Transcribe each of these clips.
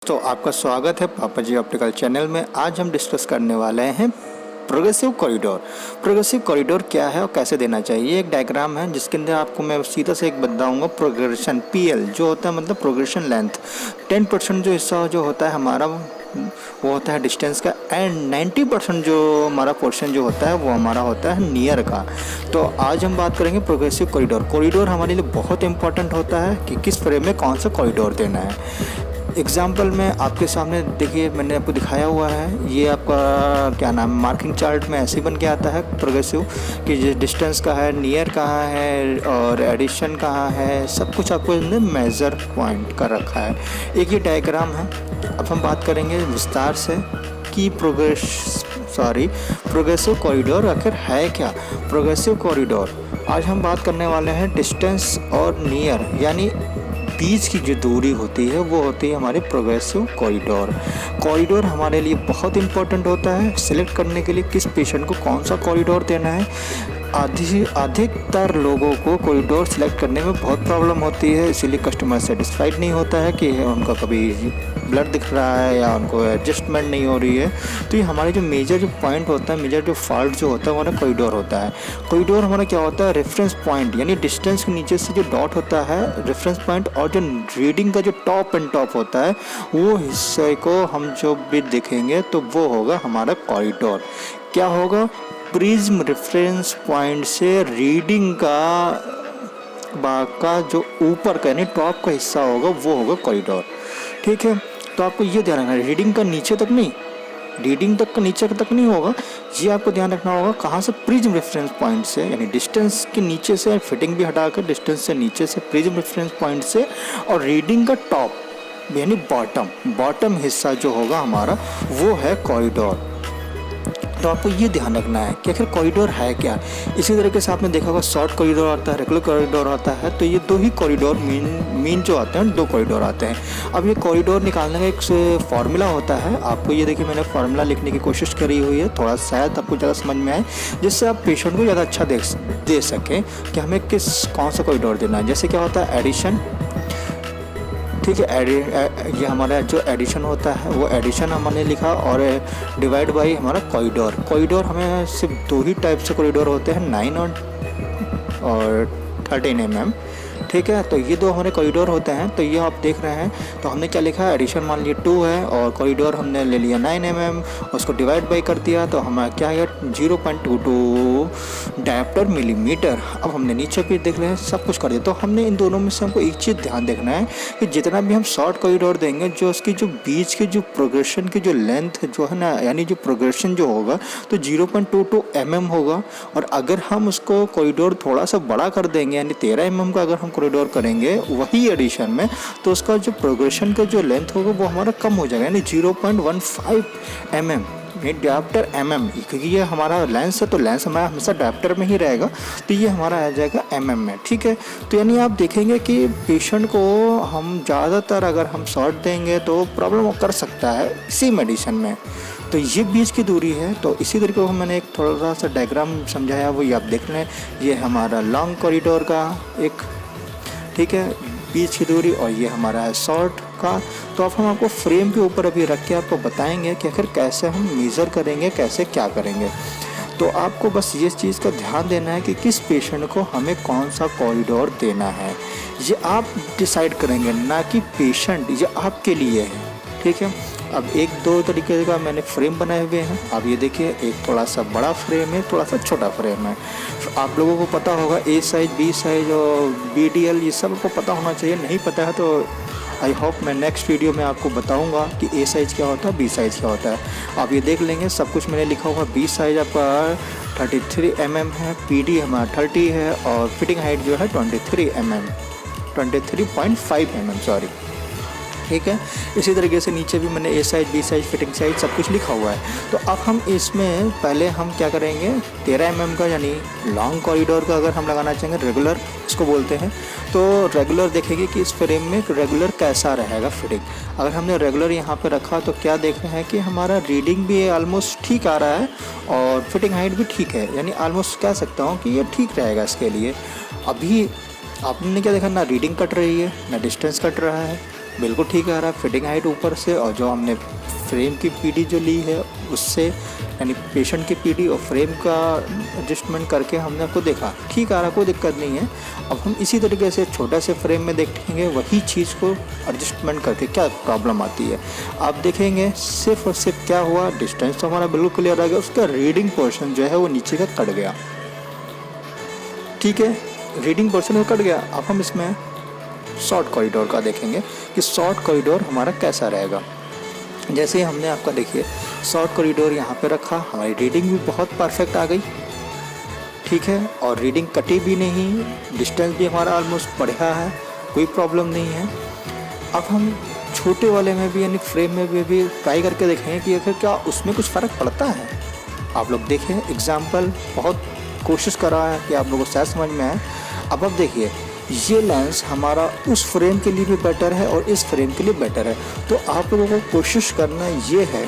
तो आपका स्वागत है पापा जी ऑप्टिकल चैनल में। आज हम डिस्कस करने वाले हैं प्रोग्रेसिव कॉरिडोर। प्रोग्रेसिव कॉरिडोर क्या है और कैसे देना चाहिए। एक डायग्राम है जिसके अंदर आपको मैं सीधा से एक बताऊंगा। प्रोग्रेशन PL जो होता है मतलब प्रोग्रेशन लेंथ 10% जो हिस्सा जो होता है हमारा वो होता है डिस्टेंस का, एंड 90% जो हमारा पोर्शन जो होता है वो हमारा होता है नियर का। तो आज हम बात करेंगे प्रोग्रेसिव कॉरिडोर। कॉरिडोर हमारे लिए बहुत इंपॉर्टेंट होता है कि किस फ्रेम में कौन सा कॉरिडोर देना है। एग्जाम्पल में आपके सामने देखिए, मैंने आपको दिखाया हुआ है। ये आपका क्या नाम मार्किंग चार्ट में ऐसे ही बन के आता है प्रोग्रेसिव कि जो डिस्टेंस का है, नियर कहाँ है और एडिशन कहाँ है, सब कुछ आपको इसमें मेजर पॉइंट कर रखा है। एक ये डायग्राम है। अब हम बात करेंगे विस्तार से कि प्रोग्रेसिव कॉरिडोर आखिर है क्या। प्रोग्रेसिव कॉरिडोर आज हम बात करने वाले हैं डिस्टेंस और नियर, यानी बीच की जो दूरी होती है वो होती है हमारे प्रोग्रेसिव कॉरिडोर। कॉरिडोर हमारे लिए बहुत इंपॉर्टेंट होता है सिलेक्ट करने के लिए किस पेशेंट को कौन सा कॉरिडोर देना है। अधिकतर लोगों को कॉरिडोर सिलेक्ट करने में बहुत प्रॉब्लम होती है, इसीलिए कस्टमर सेटिस्फाइड नहीं होता है कि उनका कभी ब्लड दिख रहा है या उनको एडजस्टमेंट नहीं हो रही है। तो ये हमारे जो मेजर जो पॉइंट होता है, मेजर जो फॉल्ट जो होता है हमारा कॉरिडोर होता है। कॉरिडोर हमारा क्या होता है, रेफरेंस पॉइंट यानी डिस्टेंस के नीचे से जो डॉट होता है रेफरेंस पॉइंट, और जो रीडिंग का जो टॉप एंड टॉप होता है वो हिस्से को हम जो भी देखेंगे तो वो होगा हमारा कॉरिडोर। क्या होगा, प्रिज्म रेफरेंस पॉइंट से रीडिंग का जो ऊपर का यानी टॉप का हिस्सा होगा वो होगा कॉरिडोर। ठीक है, तो आपको ये ध्यान रखना है, रीडिंग का नीचे तक नहीं, रीडिंग तक का नीचे तक नहीं होगा। ये आपको ध्यान रखना होगा कहाँ से, प्रिज्म रेफरेंस पॉइंट से, यानी डिस्टेंस के नीचे से, फिटिंग भी हटाकर डिस्टेंस से नीचे से प्रिज्म रेफरेंस पॉइंट से, और रीडिंग का टॉप यानी बॉटम हिस्सा जो होगा हमारा वो है कॉरिडोर। तो आपको ये ध्यान रखना है कि आखिर कॉरिडोर है क्या। इसी तरीके से आपने देखा होगा शॉर्ट कॉरिडोर आता है, रेगुलर कॉरिडोर आता है। तो ये दो ही कॉरिडोर मेन जो आते हैं, दो कॉरिडोर आते हैं। अब ये कॉरिडोर निकालने का एक फार्मूला होता है। आपको ये देखिए, मैंने फार्मूला लिखने की कोशिश करी हुई है, थोड़ा शायद आपको ज़्यादा समझ में आए, जिससे आप पेशेंट को ज़्यादा अच्छा दे सकें कि हमें कौन सा कॉरिडोर देना है। जैसे क्या होता है, एडिशन, ठीक है, ये हमारा जो एडिशन होता है वो एडिशन हमने लिखा, और डिवाइड बाई हमारा कॉरिडोर हमें सिर्फ दो ही टाइप से कॉरिडोर होते हैं, 9 और 13 mm। ठीक है, तो ये दो हमारे कॉरिडोर होते हैं। तो ये आप देख रहे हैं, तो हमने क्या लिखा है, एडिशन मान लिया 2 है और कॉरिडोर हमने ले लिया 9 mm, उसको डिवाइड बाई कर दिया तो हमारा क्या है 0.22 डायप्टर मिलीमीटर। अब हमने नीचे भी देख रहे हैं, सब कुछ कर दिया। तो हमने इन दोनों में से हमको एक चीज़ ध्यान देखना है कि जितना भी हम शॉर्ट कॉरिडोर देंगे, जो उसकी जो बीच के जो प्रोग्रेशन की जो लेंथ जो है ना, यानी जो प्रोग्रेशन जो होगा तो 0.22 mm होगा। और अगर हम उसको कॉरिडोर थोड़ा सा बड़ा कर देंगे, यानी 13 mm का अगर हम कॉरिडोर करेंगे वही एडिशन में, तो उसका जो प्रोग्रेशन का जो लेंथ होगा वो हमारा कम हो जाएगा, यानी 0.15 mm डायप्टर mm, क्योंकि ये हमारा लेंस है तो लेंस हमारा हमेशा डायप्टर में ही रहेगा, तो ये हमारा आ जाएगा mm में। ठीक है, तो यानी आप देखेंगे कि पेशेंट को हम ज़्यादातर अगर हम शॉर्ट देंगे तो प्रॉब्लम कर सकता है इसी मेडिसिन में। तो ये बीच की दूरी है। तो इसी तरीके को मैंने एक थोड़ा सा डायग्राम समझाया, वो ये आप देख लें। ये हमारा लॉन्ग कॉरिडोर का एक, ठीक है, बीच की दूरी, और ये हमारा है शॉर्ट का। तो अब हम आपको फ्रेम के ऊपर अभी रख के आपको बताएंगे कि आखिर कैसे हम मेज़र करेंगे, कैसे क्या करेंगे। तो आपको बस ये चीज़ का ध्यान देना है कि किस पेशेंट को हमें कौन सा कॉरिडोर देना है, ये आप डिसाइड करेंगे, ना कि पेशेंट, ये आपके लिए है। ठीक है, अब एक दो तरीके का मैंने फ्रेम बनाए हुए हैं। अब ये देखिए, एक थोड़ा सा बड़ा फ्रेम है, थोड़ा सा छोटा फ्रेम है। आप लोगों को पता होगा A साइज, B साइज और BDL, ये सब को पता होना चाहिए। नहीं पता है तो आई होप मैं नेक्स्ट वीडियो में आपको बताऊंगा कि A साइज़ क्या होता है, B साइज़ क्या होता है। आप ये देख लेंगे, सब कुछ मैंने लिखा हुआ। B साइज़ आपका 33 mm है, PD हमारा 30 है, और फिटिंग हाइट जो है 23 mm, 23.5 mm सॉरी। ठीक है, इसी तरीके से नीचे भी मैंने A size, B size, fitting size सब कुछ लिखा हुआ है। तो अब हम इसमें पहले हम क्या करेंगे, 13 mm का यानी लॉन्ग कॉरिडोर का अगर हम लगाना चाहेंगे, रेगुलर इसको बोलते हैं, तो रेगुलर देखेंगे कि इस फ्रेम में रेगुलर कैसा रहेगा फिटिंग। अगर हमने रेगुलर यहाँ पे रखा तो क्या देख रहे हैं कि हमारा रीडिंग भी ऑलमोस्ट ठीक आ रहा है और फिटिंग हाइट भी ठीक है, यानी ऑलमोस्ट कह सकता हूँ कि ये ठीक रहेगा इसके लिए। अभी आपने क्या देखा, ना रीडिंग कट रही है ना डिस्टेंस कट रहा है, बिल्कुल ठीक आ रहा है फिटिंग हाइट ऊपर से, और जो हमने फ्रेम की पीडी जो ली है उससे, यानी पेशेंट की पीडी और फ्रेम का एडजस्टमेंट करके हमने आपको देखा ठीक आ रहा, कोई दिक्कत नहीं है। अब हम इसी तरीके से छोटा से फ्रेम में देखेंगे वही चीज़ को एडजस्टमेंट करके क्या प्रॉब्लम आती है। आप देखेंगे सिर्फ और सिर्फ क्या हुआ, डिस्टेंस तो हमारा बिल्कुल क्लियर आ गया, उसका रीडिंग पोर्शन जो है वो नीचे का कट गया। ठीक है, रीडिंग पोर्शन कट गया। अब हम इसमें शॉर्ट कॉरिडोर का देखेंगे कि शॉर्ट कॉरिडोर हमारा कैसा रहेगा। जैसे हमने आपका देखिए शॉर्ट कॉरिडोर यहाँ पे रखा, हमारी रीडिंग भी बहुत परफेक्ट आ गई। ठीक है, और रीडिंग कटी भी नहीं, डिस्टेंस भी हमारा ऑलमोस्ट बढ़िया है, कोई प्रॉब्लम नहीं है। अब हम छोटे वाले में भी यानी फ्रेम में भी ट्राई करके देखेंगे कि आखिर क्या उसमें कुछ फ़र्क पड़ता है। आप लोग देखें एग्जाम्पल, बहुत कोशिश कर रहा है कि आप लोगों को शायद समझ में आए। अब आप देखिए ये लेंस हमारा उस फ्रेम के लिए भी बेटर है और इस फ्रेम के लिए बेटर है। तो आप लोगों को कोशिश करना ये है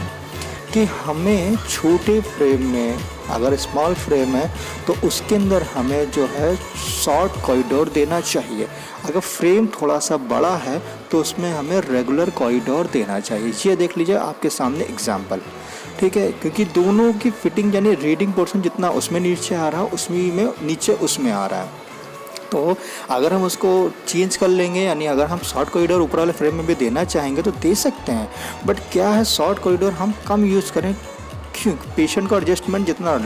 कि हमें छोटे फ्रेम में, अगर स्मॉल फ्रेम है तो उसके अंदर हमें जो है शॉर्ट कॉरिडोर देना चाहिए। अगर फ्रेम थोड़ा सा बड़ा है तो उसमें हमें रेगुलर कॉरिडोर देना चाहिए। ये देख लीजिए आपके सामने एग्जाम्पल। ठीक है, क्योंकि दोनों की फिटिंग यानी रीडिंग पोर्शन जितना उसमें नीचे आ रहा है उसमें में नीचे उसमें आ रहा है। तो अगर हम उसको चेंज कर लेंगे, यानी अगर हम शॉर्ट कॉरिडोर ऊपर वाले फ्रेम में भी देना चाहेंगे तो दे सकते हैं, बट क्या है शॉर्ट कॉरिडोर हम कम यूज़ करें। क्यों? पेशेंट का एडजस्टमेंट जितना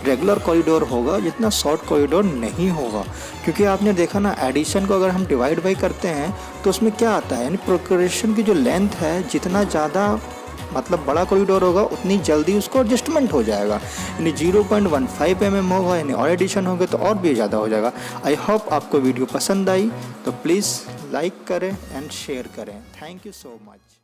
रेगुलर कॉरिडोर होगा जितना शॉर्ट कॉरिडोर नहीं होगा। क्योंकि आपने देखा ना एडिशन को अगर हम डिवाइड बाई करते हैं तो उसमें क्या आता है, यानी प्रोक्रेशन की जो लेंथ है जितना ज़्यादा मतलब बड़ा कॉरिडोर होगा उतनी जल्दी उसको एडजस्टमेंट हो जाएगा। यानी 0.15 mm होगा, यानी और एडिशन होगा तो और भी ज़्यादा हो जाएगा। आई होप आपको वीडियो पसंद आई, तो प्लीज़ लाइक करें एंड शेयर करें। Thank you so much.